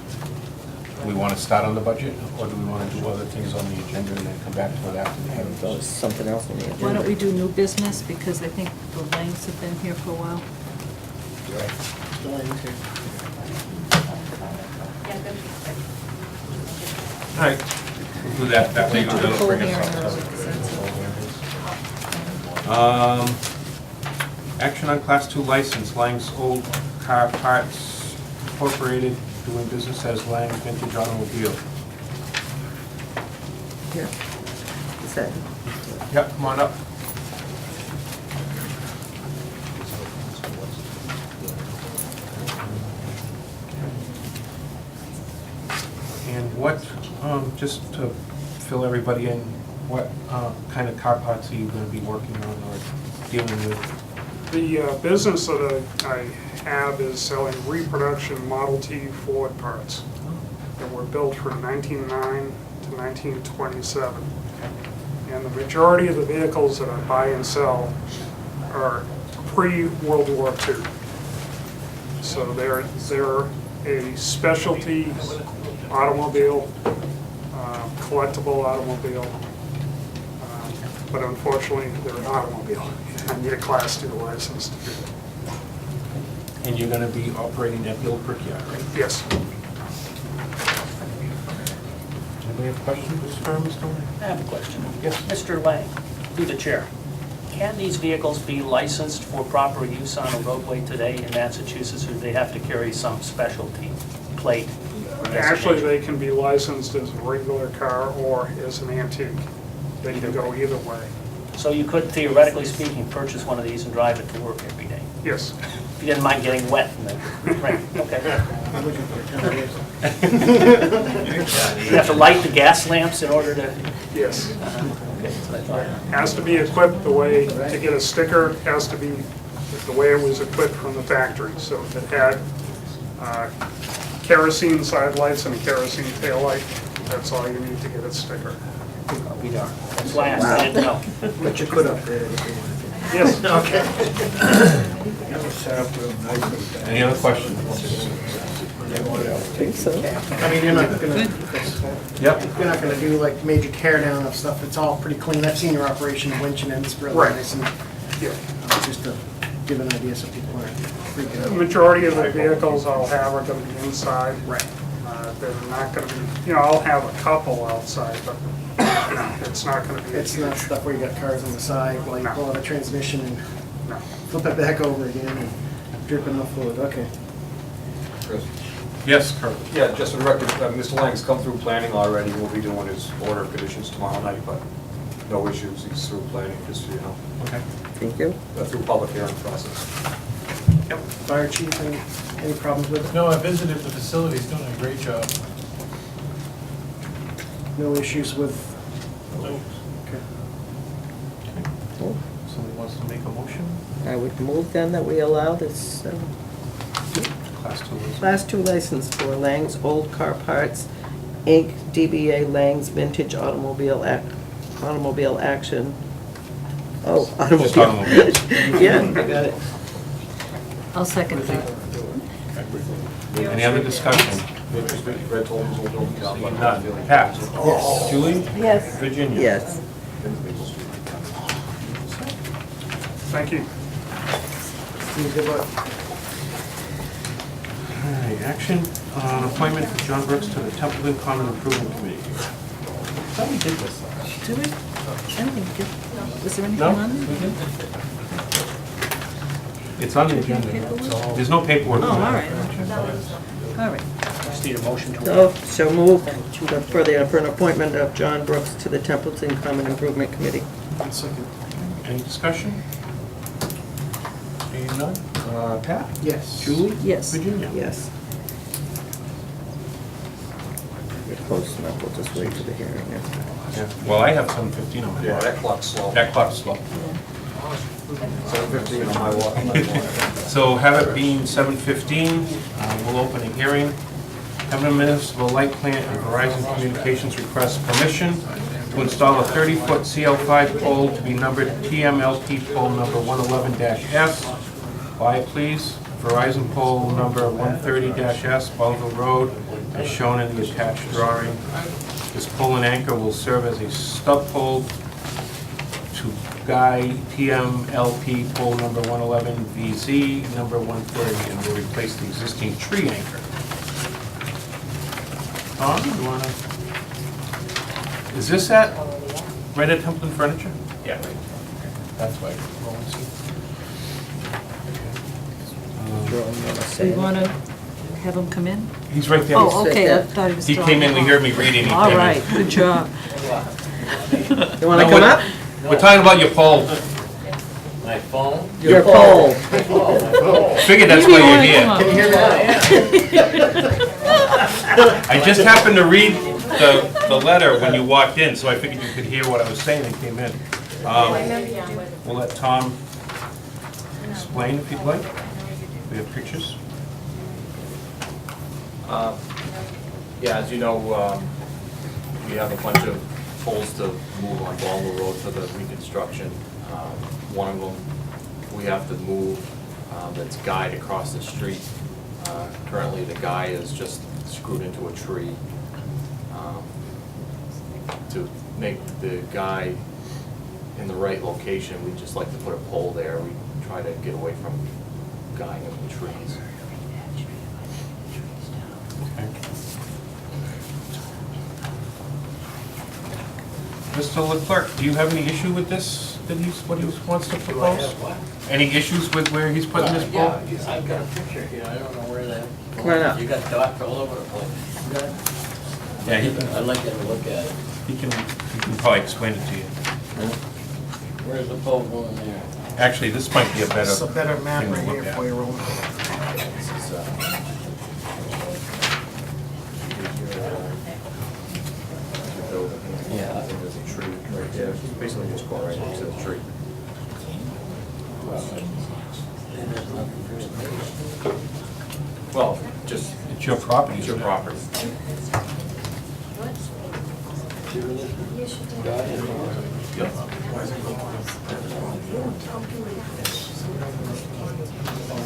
A: we want to start on the budget, or do we want to do other things on the agenda and then come back to it after the hearing?
B: There's something else on the agenda.
C: Why don't we do new business, because I think the Langs have been here for a while.
K: Still in here.
H: Yeah, good.
A: All right, we'll do that, that way
C: Can't do the
A: it'll
C: full
A: bring
C: hearing,
A: us up. Action on Class 2 license, Lang's Old Car Parts Incorporated, doing business as Lang's Vintage Automobile.
B: Yeah. Is that,
A: Yep, come on up. And what, just to fill everybody in, what kind of car parts are you going to be working on or dealing with?
M: The business that I have is selling reproduction Model T Ford parts that were built from 1909 to 1927. And the majority of the vehicles that I buy and sell are pre-World War II. So they're a specialty automobile, collectible automobile, but unfortunately they're an automobile. I need a Class 2 license to do that.
A: And you're going to be operating at the old brickyard, right?
M: Yes.
A: Anybody have questions for Mr. Lang?
E: I have a question.
A: Yes.
E: Mr. Lang, through the chair, can these vehicles be licensed for proper use on a roadway today in Massachusetts, or do they have to carry some specialty plate? or
M: Actually,
E: designation?
M: they can be licensed as a regular car or as an antique. They can go either way.
E: So you could, theoretically speaking, purchase one of these and drive it to work every day?
M: Yes.
E: If you didn't mind getting wet in the rain, okay. You have to light the gas lamps in order to...
M: Yes.
E: Okay, that's what I thought.
M: Has to be equipped the way, to get a sticker, has to be the way it was equipped from the factory. So if it had kerosene side lights and a kerosene tail light, that's all you need to get a sticker.
E: I'll be darned. That's why I asked, I didn't know.
K: But you could upgrade it if you wanted to.
M: Yes.
K: Okay.
A: Any other questions?
B: I think so.
K: I mean, you're not gonna,
A: Yep.
K: you're not gonna do like major tear down of stuff. It's all pretty clean. I've seen your operation in Winchton and it's really
M: Right.
K: nice. And
M: Yeah.
K: just to give an idea so people aren't freaking
M: The
K: out.
M: majority of the vehicles I'll have are going to be inside.
K: Right.
M: They're not going to be, I'll have a couple outside, but it's not going to be.
K: It's not stuff where you got cars on the side while you
M: No.
K: pull out a transmission and
M: No.
K: flip it back over again and dripping off fluid. Okay.
G: Chris?
A: Yes, Kurt.
G: Yeah, just for the record, Mr. Lang's come through planning already. We'll be doing his order of conditions tomorrow night, but no issues. He's through planning, just so you know,
A: Okay.
B: Thank you.
G: through public hearing process.
K: Fire chief, any problems with it?
I: No, I visited the facility, he's doing a great job.
K: No issues with? Okay.
B: Cool.
A: Somebody wants to make a motion?
B: I would move then that we allow this
A: Class 2 license.
B: Class 2 license for Lang's Old Car Parts, Inc., DBA Lang's Vintage Automobile Action. Oh,
A: Just
B: automobile.
A: automobiles.
B: Yeah, I got it.
C: I'll second that.
A: Any other discussion?
G: Red Tolman's old building down by
A: None.
G: Hatfield.
A: Pat? Julie?
B: Yes.
A: Virginia?
B: Yes.
M: Thank you.
K: Good luck.
A: All right, action on appointment for John Brooks to the Templeton Common Improvement Committee. I thought we did this.
C: Do it? I don't think it- Was there anything
A: No?
C: on there?
A: It's on the agenda. There's no paperwork.
C: Oh, all right. All right.
E: Just need a motion to...
B: So moved for an appointment of John Brooks to the Templeton Common Improvement Committee.
K: One second.
A: Any discussion? Seeing none? Pat?
K: Yes.
A: Julie?
C: Yes.
A: Virginia?
B: Yes. We're close enough, we'll just wait for the hearing.
A: Yeah. Well, I have 7:15 on my
G: Yeah,
A: watch.
G: that clock's slow.
A: That clock's slow.
G: 7:15 on my watch.
A: So have it being 7:15, we'll open a hearing. Having a municipal light plant and Verizon Communications request permission to install a 30-foot CL5 pole to be numbered TMLP pole number 111-S. By, please, Verizon pole number 130-S, Belleville Road, as shown in the attached drawing. This pole and anchor will serve as a stub pole to guide TMLP pole number 111VZ, number 130, and will replace the existing tree anchor. Tom, you wanna? Is this right at Templeton Furniture? Yeah. That's why.
C: So you want to have him come in?
A: He's right there.
C: Oh, okay, I thought he was
A: He
C: still.
A: came in, we heard me reading. He
C: All
A: came in.
C: right, good job.
B: You wanna come up?
A: We're talking about your pole.
L: My phone?
B: Your pole.
A: Figured that's
C: Maybe
A: why
C: you
A: you're
C: wanna
A: here.
C: come up.
A: I just happened to read the letter when you walked in, so I figured you could hear what I was saying and came in. We'll let Tom explain if you'd like. We have pictures.
N: Yeah, as you know, we have a bunch of poles to move on Baldwin Road for the reconstruction. One of them, we have to move, that's guyed across the street. Currently, the guy is just screwed into a tree. To make the guy in the right location, we just like to put a pole there. We try to get away from guying in the trees.
A: Mr. Leclerc, do you have any issue with this, what he wants to propose? Any issues with where he's putting this pole?
L: Yeah, I've got a picture here, I don't know where that.
B: Come on up.
L: You got dots all over the place.
A: Yeah,
L: I'd like you to look at it.
A: he can probably explain it to you.
L: Where's the pole going there?
A: Actually, this might be a better.
K: It's a better map
A: thing to
K: right
A: look
K: here
A: at.
K: for you, Roland.
N: This is,
L: Yeah.
N: I think there's a tree right there, it's basically just going right next to the tree. Well, just,
A: It's your property.
N: it's your
A: isn't it?
N: property.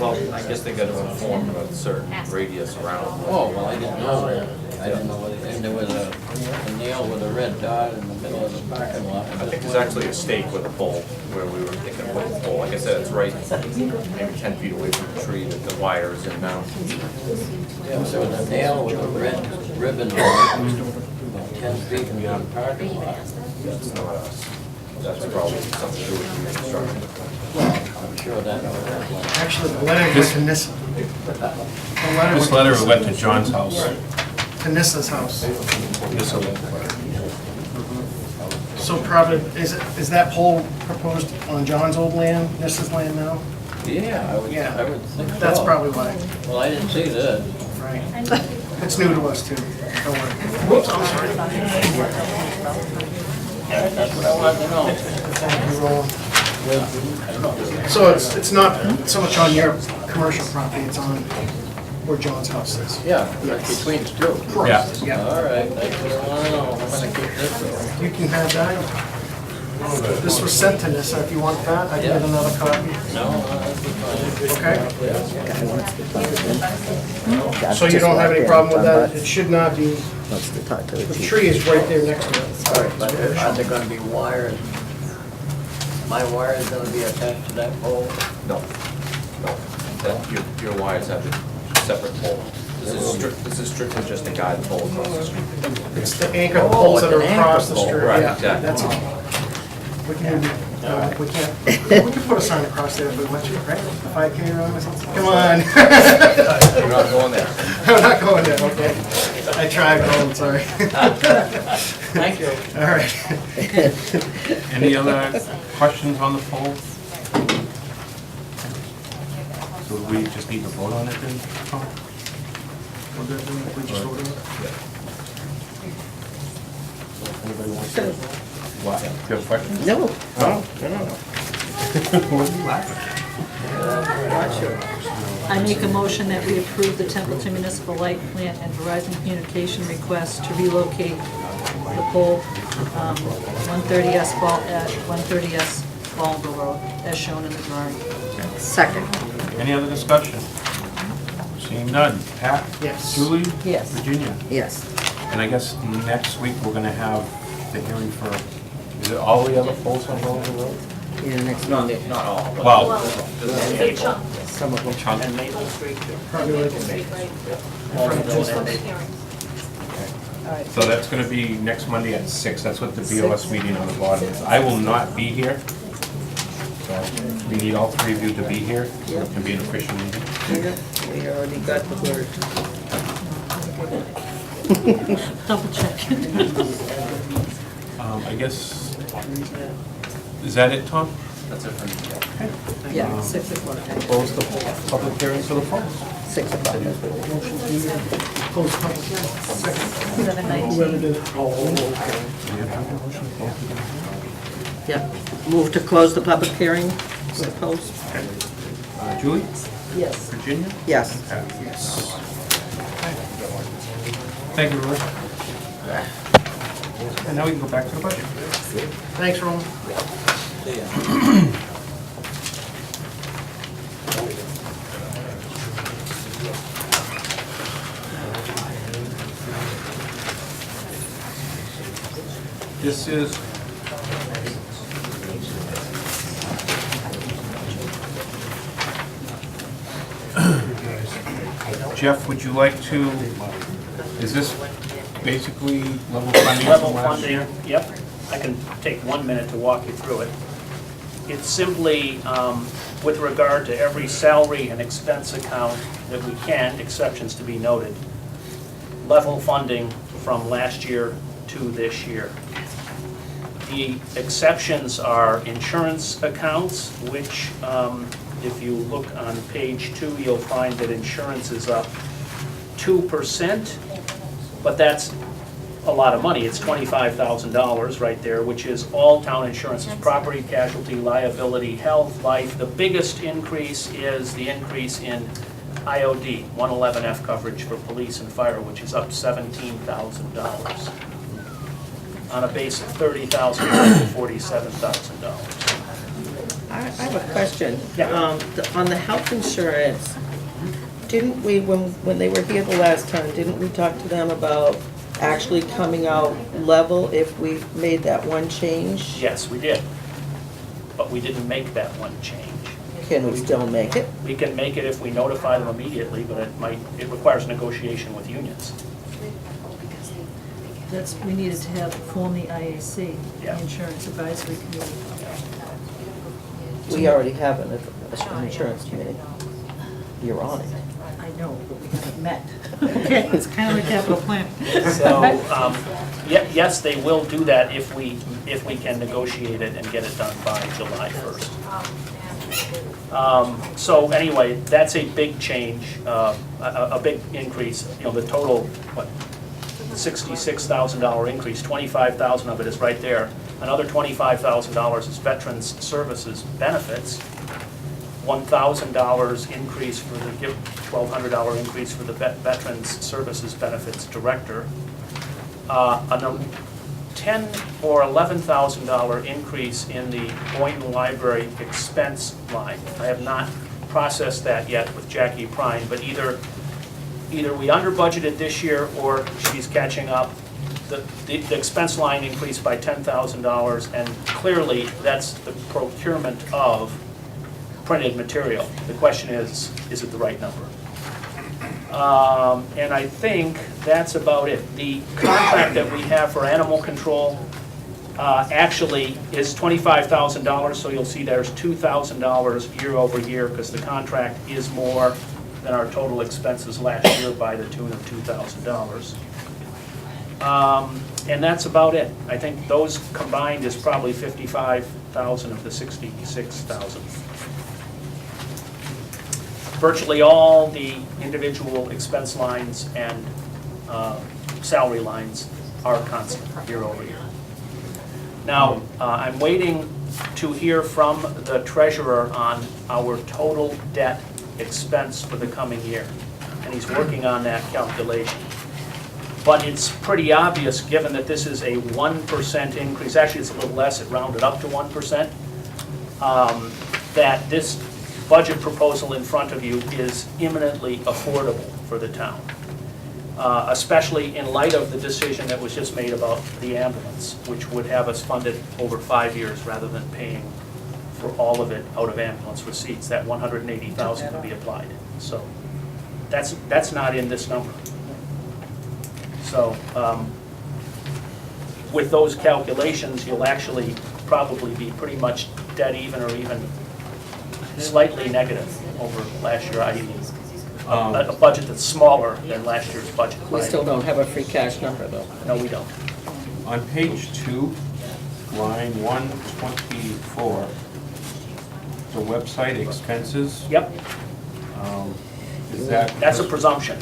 N: Well, I guess they got to inform a certain radius around.
L: Oh, well, I didn't know that. I didn't know whether, and there was a nail with a red dot in the middle of the parking lot.
N: I think there's actually a stake with a pole where we were thinking of putting a pole. Like I said, it's right maybe 10 feet away from the tree that the wire is in now.
L: Yeah, so the nail with a red ribbon on it, about 10 feet from the parking lot.
N: That's not us. That's probably something to do with the construction.
L: I'm sure that.
K: Actually, the letter went to Nissa.
A: This letter went to John's house.
K: To Nissa's house.
A: This will-
K: So probably, is that pole proposed on John's old land, Nissa's land now?
L: Yeah, I would think so.
K: That's probably why,
L: Well, I didn't see this.
K: right. It's new to us too, don't worry. Whoops, I'm sorry.
L: That's what I wanted to know.
K: Thank you, Roland. So it's not so much on your commercial property, it's on where John's house is.
L: Yeah, right between the two.
A: Yeah.
K: Yeah,
L: All right, that's what I want to know. I'm gonna keep this though.
K: you can have that. This was sent to Nissa, if you want that, I can get another copy.
L: No, that'd be fine.
K: Okay? So you don't have any problem with that? It should not be, the tree is right there next to it.
L: But are there gonna be wires? My wire is gonna be attached to that pole?
N: No, no. Your wires have a separate pole. This is strictly just a guide pole across the street.
K: It's the anchor poles that are across the street.
N: Right,
K: Yeah,
N: exactly.
K: that's all. We can put a sign across there if we want to, right? 5K run or something? Come on.
N: You're not going there.
K: I'm not going there, okay. I tried, Roland, sorry.
L: Thank you.
K: All right.
A: Any other questions on the poll? So we just need to vote on it then, Tom?
K: We just voted on it?
A: Anybody want to? What? Do you have questions?
B: No, no.
C: I make a motion that we approve the Templeton Municipal Light Plant and Verizon Communication request to relocate the pole 130S at 130S Ballville Road, as shown in the drawing.
B: Second.
A: Any other discussion? Seeing none. Pat?
K: Yes.
A: Julie?
C: Yes.
A: Virginia?
B: Yes.
A: And I guess next week, we're gonna have the hearing for, is it all the other poles on Baldwin Road?
B: Yeah, next
N: Not,
B: Monday.
N: not all. but
A: Well,
E: Maple,
B: Some of them.
A: chunk.
E: and Maple Street,
K: Probably like
E: Baldwin and Maple.
A: So that's gonna be next Monday at 6. That's what the BOS meeting on the bottom is. I will not be here. So we need all three of you to be here, so it can be an official meeting.
B: We already got the word.
C: Double check.
A: I guess, is that it, Tom?
N: That's it for me.
C: Yeah, 6 o'clock.
A: Close the public hearing for the polls.
B: 6 o'clock.
K: Close public hearing. Second.
C: 7:19.
K: Whoever did it.
B: Yeah. Move to close the public hearing, suppose?
A: Julie?
C: Yes.
A: Virginia?
B: Yes.
A: Thank you, Roy. And now we can go back to the budget.
K: Thanks, Ron.
A: This is Jeff, would you like to, is this basically level funding
E: Level
A: from last
E: funding,
A: year?
E: yep. I can take 1 minute to walk you through it. It's simply with regard to every salary and expense account that we can, exceptions to be noted, level funding from last year to this year. The exceptions are insurance accounts, which if you look on page 2, you'll find that insurance is up 2%, but that's a lot of money. It's $25,000 right there, which is all town insurances, property, casualty, liability, health, life. The biggest increase is the increase in IOD, 111F coverage for police and fire, which is up $17,000 on a base of $30,000 to $47,000.
B: I have a question.
E: Yeah.
B: On the health insurance, didn't we, when they were here the last time, didn't we talk to them about actually coming out level if we made that one change?
E: Yes, we did, but we didn't make that one change.
B: Can we still make it?
E: We can make it if we notify them immediately, but it requires negotiation with unions.
C: We needed to form the IAC,
E: Yeah.
C: the Insurance Advisory Committee.
B: We already have an insurance committee. You're on it.
C: I know, but we haven't met. Okay, it's kind of a capital plan.
E: So, yes, they will do that if we can negotiate it and get it done by July 1st. So anyway, that's a big change, a big increase. You know, the total, $66,000 increase, $25,000 of it is right there. Another $25,000 is Veterans Services Benefits. $1,000 increase for the $1,200 increase for the Veterans Services Benefits Director. A $10,000 or $11,000 increase in the Boynton Library expense line. I have not processed that yet with Jackie Prine, but either we under budgeted this year or she's catching up. The expense line increased by $10,000, and clearly that's the procurement of printed material. The question is it the right number? And I think that's about it. The contract that we have for animal control actually is $25,000, so you'll see there's $2,000 year over year because the contract is more than our total expenses last year by the tune of $2,000. And that's about it. I think those combined is probably $55,000 of the $66,000. Virtually all the individual expense lines and salary lines are constant year over year. Now, I'm waiting to hear from the treasurer on our total debt expense for the coming year, and he's working on that calculation. But it's pretty obvious, given that this is a 1% increase, actually it's a little less, it rounded up to 1%, that this budget proposal in front of you is imminently affordable for the town, especially in light of the decision that was just made about the ambulance, which would have us funded over 5 years rather than paying for all of it out of ambulance receipts. That 180,000 would be applied. So that's not in this number. So with those calculations, you'll actually probably be pretty much dead even or even slightly negative over last year, i.e. a budget that's smaller than last year's budget.
B: We still don't have a free cash number, though.
E: No, we don't.
A: On page 2, line 124, the website expenses,
E: Yep,
A: is that?
E: that's a presumption.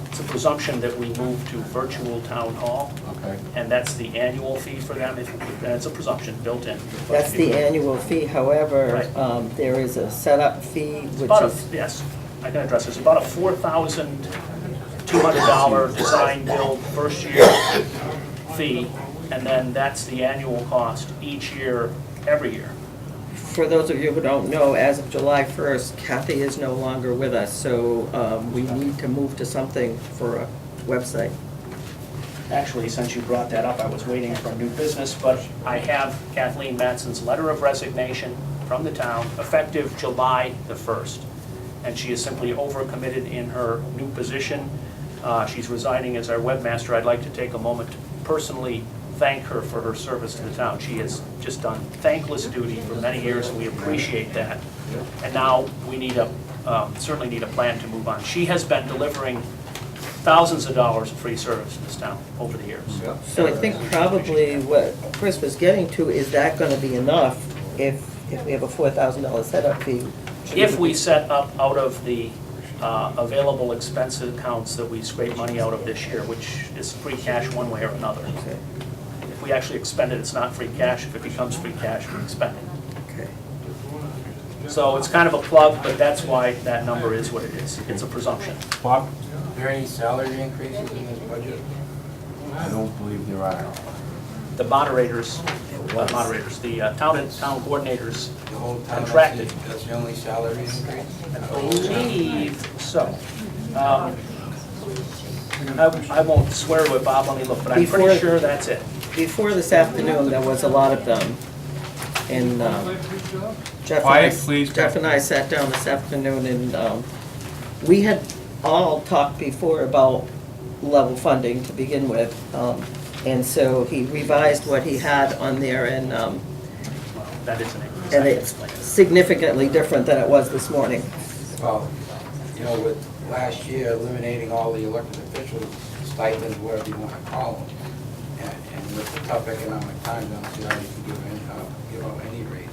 E: It's a presumption that we move to virtual town hall,
A: Okay.
E: and that's the annual fee for them, and it's a presumption built in.
B: That's the annual fee, however,
E: Right.
B: there is a setup fee,
E: It's
B: which
E: about
B: is,
E: yes, I can address this. About a $4,200 design build first year fee, and then that's the annual cost each year, every year.
B: for those of you who don't know, as of July 1st, Kathy is no longer with us, so we need to move to something for a website.
E: Actually, since you brought that up, I was waiting for new business, but I have Kathleen Matson's letter of resignation from the town, effective July the 1st. And she is simply overcommitted in her new position. She's resigning as our webmaster. I'd like to take a moment to personally thank her for her service to the town. She has just done thankless duty for many years, and we appreciate that. And now we need certainly need a plan to move on. She has been delivering thousands of dollars of free service in this town over the years.
B: So I think probably what Chris was getting to, is that gonna be enough if we have a $4,000 setup fee?
E: If we set up out of the available expense accounts that we scrape money out of this year, which is free cash one way or another.
B: Okay.
E: If we actually expend it, it's not free cash. If it becomes free cash, we expend it.
B: Okay.
E: So it's kind of a plug, but that's why that number is what it is. It's a presumption.
A: Bob?
O: Are there any salary increases in this budget?
A: I don't believe there are.
E: The moderators, the town coordinators
O: The whole town,
E: contracted.
O: that's the only salary increase?
E: I believe so. I won't swear to it, Bob, let me look, but I'm pretty
B: Before-
E: sure that's it.
B: Before this afternoon, there was a lot of them, and
A: Quiet, please,
B: Jeff and I sat down this afternoon, and we had all talked before about level funding to begin with, and so he revised what he had on there, and
E: That is an increase.
B: and it's significantly different than it was this morning.
O: Well, you know, with last year eliminating all the elected officials, stipends, whatever you want to call them, and with the tough economic times, I don't see how you can give out any raise.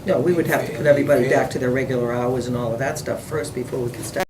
B: No, we would have to put everybody back to their regular hours and all of that stuff first before we could start.